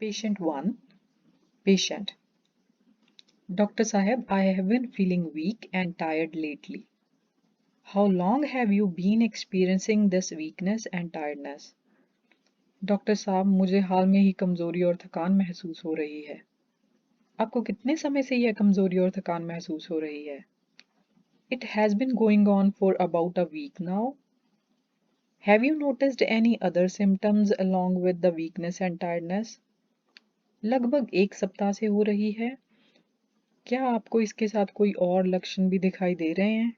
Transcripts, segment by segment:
Patient 1. Patient. Dr. Saheb, I have been feeling weak and tired lately. How long have you been experiencing this weakness and tiredness? Doctor साहब मुझे हाल में ही कमज़ोरी और थकान महसूस हो रही है। आपको कितने समय से यह कमज़ोरी और थकान महसूस हो रही है? It has been going on for about a week now. Have you noticed any other symptoms along with the weakness and tiredness? लगभग एक सप्ताह से हो रही है। क्या आपको इसके साथ कोई और लक्षण भी दिखाई दे रहे हैं?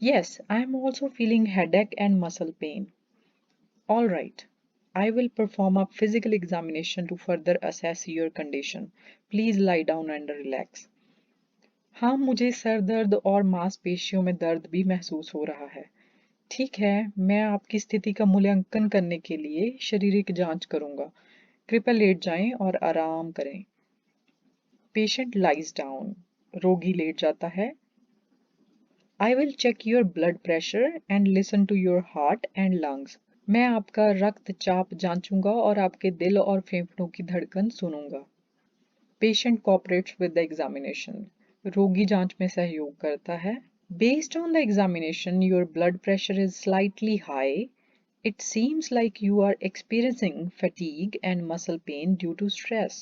Yes, I am also feeling headache and muscle pain. All right. I will perform a physical examination to further assess your condition. Please lie down and relax. हाँ, मुझे सर दर्द और मांसपेशियों में दर्द भी महसूस हो रहा है। ठीक है, मैं आपकी स्थिति का मूल्यांकन करने के लिए शारीरिक जांच करूंगा। कृपया लेट जाएं और आराम करें। Patient lies down. रोगी लेट जाता है। I will check your blood pressure and listen to your heart and lungs. मैं आपका रक्तचाप जांचूंगा और आपके दिल और फेफड़ों की धड़कन सुनूंगा। Patient cooperates with the examination. रोगी जांच में सहयोग करता है। Based on the examination, your blood pressure is slightly high. It seems like you are experiencing fatigue and muscle pain due to stress.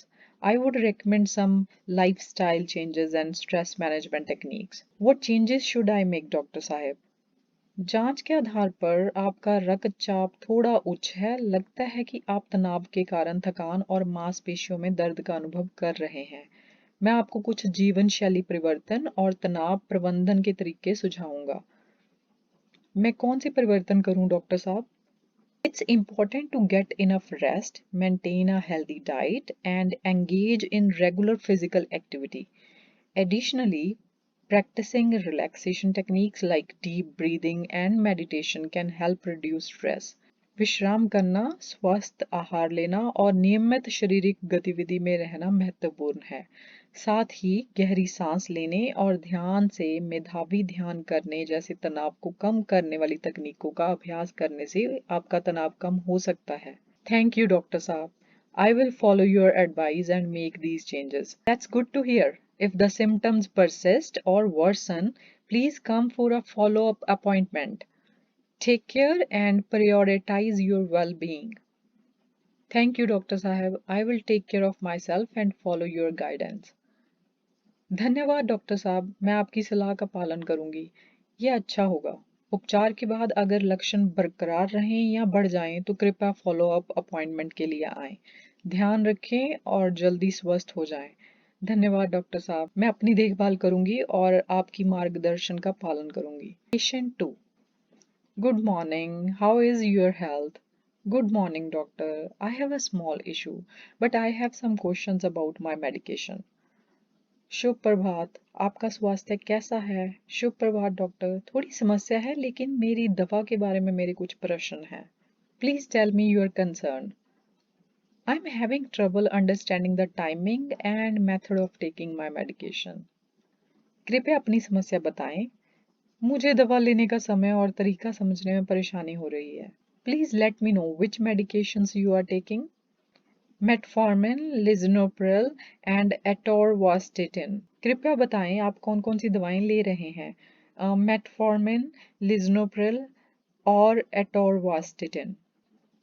I would recommend some lifestyle changes and stress management techniques. What changes should I make, Dr. Sahib? जांच के आधार पर आपका रक्तचाप थोड़ा उच्च है। लगता है कि आप तनाव के कारण थकान और मांसपेशियों में दर्द का अनुभव कर रहे हैं। मैं आपको कुछ जीवन शैली परिवर्तन और तनाव प्रबंधन के तरीके सुझाऊंगा। मैं कौन से परिवर्तन करूं, डॉक्टर साहब? It's important to get enough rest, maintain a healthy diet, and engage in regular physical activity. Additionally, practicing relaxation techniques like deep breathing and meditation can help reduce stress. विश्राम करना, स्वस्थ आहार लेना और नियमित शारीरिक गतिविधि में रहना महत्वपूर्ण है। साथ ही गहरी सांस लेने और ध्यान से मेधावी ध्यान करने जैसे तनाव को कम करने वाली तकनीकों का अभ्यास करने से आपका तनाव कम हो सकता है। Thank you, Dr. Saab. I will follow your advice and make these changes. That's good to hear. If the symptoms persist or worsen, please come for a follow-up appointment. Take care and prioritize your well-being. Thank you, Dr. Sahib. I will take care of myself and follow your guidance. धन्यवाद doctor साहब, मैं आपकी सलाह का पालन करूंगी। यह अच्छा होगा। उपचार के बाद अगर लक्षण बरकरार रहें या बढ़ जाएं तो कृपया फॉलो अप अपॉइंटमेंट के लिए आएं। ध्यान रखें और जल्दी स्वस्थ हो जाएं। धन्यवाद डॉक्टर साहब, मैं अपनी देखभाल करूंगी और आपकी मार्गदर्शन का पालन करूंगी। Patient 2. Good morning. How is your health? Good morning, doctor. I have a small issue, but I have some questions about my medication. शुभ प्रभात, आपका स्वास्थ्य कैसा है? शुभ प्रभात डॉक्टर, थोड़ी समस्या है लेकिन मेरी दवा के बारे में मेरे कुछ प्रश्न हैं। Please tell me your concern. I'm having trouble understanding the timing and method of taking my medication. कृपया अपनी समस्या बताएं। मुझे दवा लेने का समय और तरीका समझने में परेशानी हो रही है। Please let me know which medications you are taking. Metformin, lisinopril and atorvastatin. कृपया बताएं आप कौन-कौन सी दवाएं ले रहे हैं? Metformin, lisinopril और atorvastatin.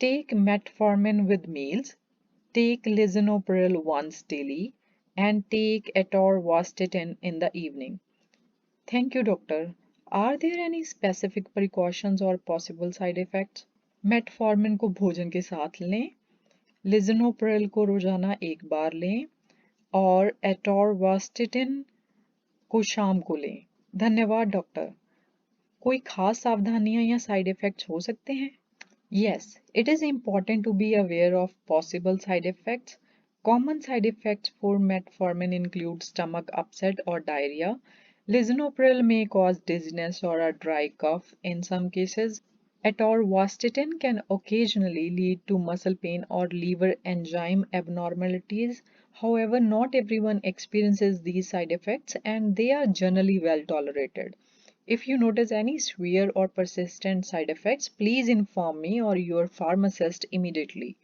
Take metformin with meals. Take lisinopril once daily and take atorvastatin in the evening. Thank you, doctor. Are there any specific precautions or possible side effects? Metformin को भोजन के साथ लें, लिजनोप्रिल को रोजाना एक बार लें और एटोरवास्टेटिन को शाम को लें। धन्यवाद डॉक्टर। कोई खास सावधानियां या साइड इफेक्ट्स हो सकते हैं? Yes, it is important to be aware of possible side effects. Common side effects for metformin include stomach upset or diarrhea. Lisinopril may cause dizziness or a dry cough in some cases. Atorvastatin can occasionally lead to muscle pain or liver enzyme abnormalities. However, not everyone experiences these side effects and they are generally well tolerated. If you notice any severe or persistent side effects, please inform me or your pharmacist immediately.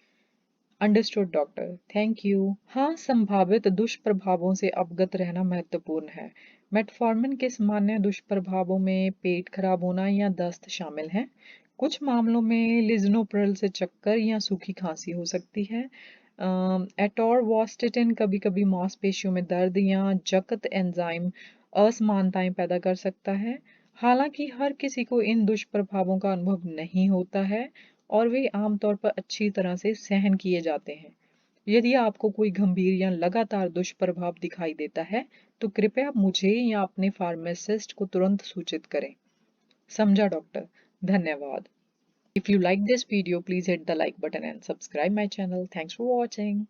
Understood doctor, thank you. हाँ, संभावित दुष्प्रभावों से अवगत रहना महत्वपूर्ण है। Metformin के सामान्य दुष्प्रभावों में पेट खराब होना या दस्त शामिल हैं। कुछ मामलों में लिजनोप्रिल से चक्कर या सूखी खांसी हो सकती है। एटोरवास्टेटिन कभी-कभी मांसपेशियों में दर्द या जकत एंजाइम असमानताएं पैदा कर सकता है। हालांकि हर किसी को इन दुष्प्रभावों का अनुभव नहीं होता है और वे आमतौर पर अच्छी तरह से सहन किए जाते हैं। यदि आपको कोई गंभीर या लगातार दुष्प्रभाव दिखाई देता है, तो कृपया मुझे या अपने फार्मासिस्ट को तुरंत सूचित करें। समझा डॉक्टर। धन्यवाद। If you like this video, please hit the like button and subscribe my channel. Thanks for watching.